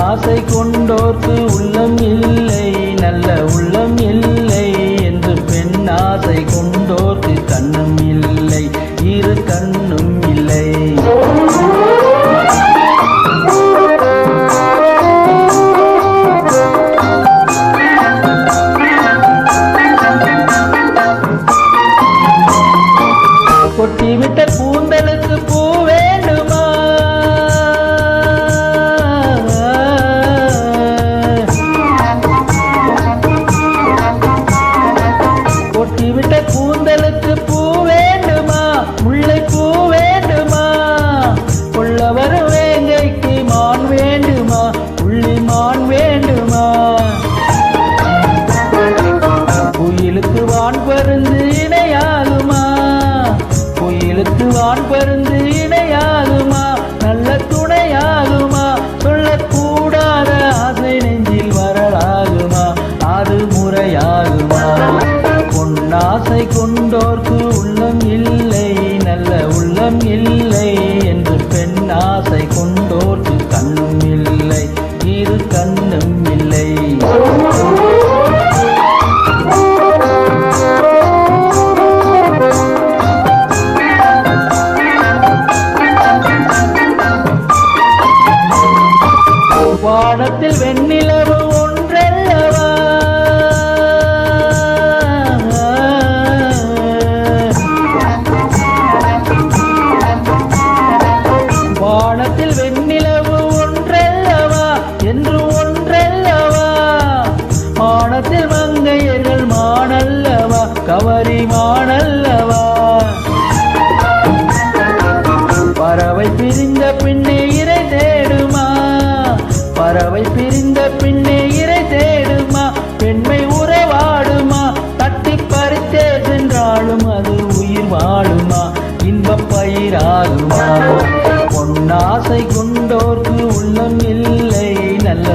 பொன்னாசை கொண்டோர்க்கு உள்ளம் இல்லை, நல்ல உள்ளம் இல்லை என்று பெண்ணாசை கொண்டோர்க்கு கண்ணும் இல்லை, இரு கண்ணும் இல்லை. கொட்டிவிட்ட கூந்தலுக்கு பூ வேண்டுமா, கொட்டிவிட்ட கூந்தலுக்கு பூ வேண்டுமா, முல்லை பூ வேண்டுமா, கொள்ளவர் வேங்கைக்கு மான் வேண்டுமா, புள்ளி மான் வேண்டுமா, குயிலுக்கு வான் பருந்து இணையாகுமா, குயிலுக்கு வான் பருந்து இணையாகுமா, நல்ல துணையாகுமா, சொல்லக்கூடாத ஆசை நெஞ்சில் வரலாகுமா, அது முறையாகுமா. பொன்னாசை கொண்டோர்க்கு உள்ளம் இல்லை, நல்ல உள்ளம் இல்லை என்று பெண்ணாசை கொண்டோர்க்கு கண்ணும் இல்லை, இரு கண்ணும் இல்லை. வானத்தில் வெண்ணிலவு ஒன்றல்லவா, வானத்தில் வெண்ணிலவு ஒன்றல்லவா என்று ஒன்றல்லவா, வானத்தில் மங்கையர்கள் மானல்லவா, கவரி மானல்லவா, பறவை பிரிந்த பின்னே இறை தேடுமா, பறவை பிரிந்த பின்னே இறை தேடுமா, பெண்மை உறவாடுமா, தட்டி பறித்தே சென்றாலும் அது உயிர் வாழுமா, இன்பப் பயிராகுமா. பொன்னாசை கொண்டோர்க்கு உள்ளம் இல்லை, நல்ல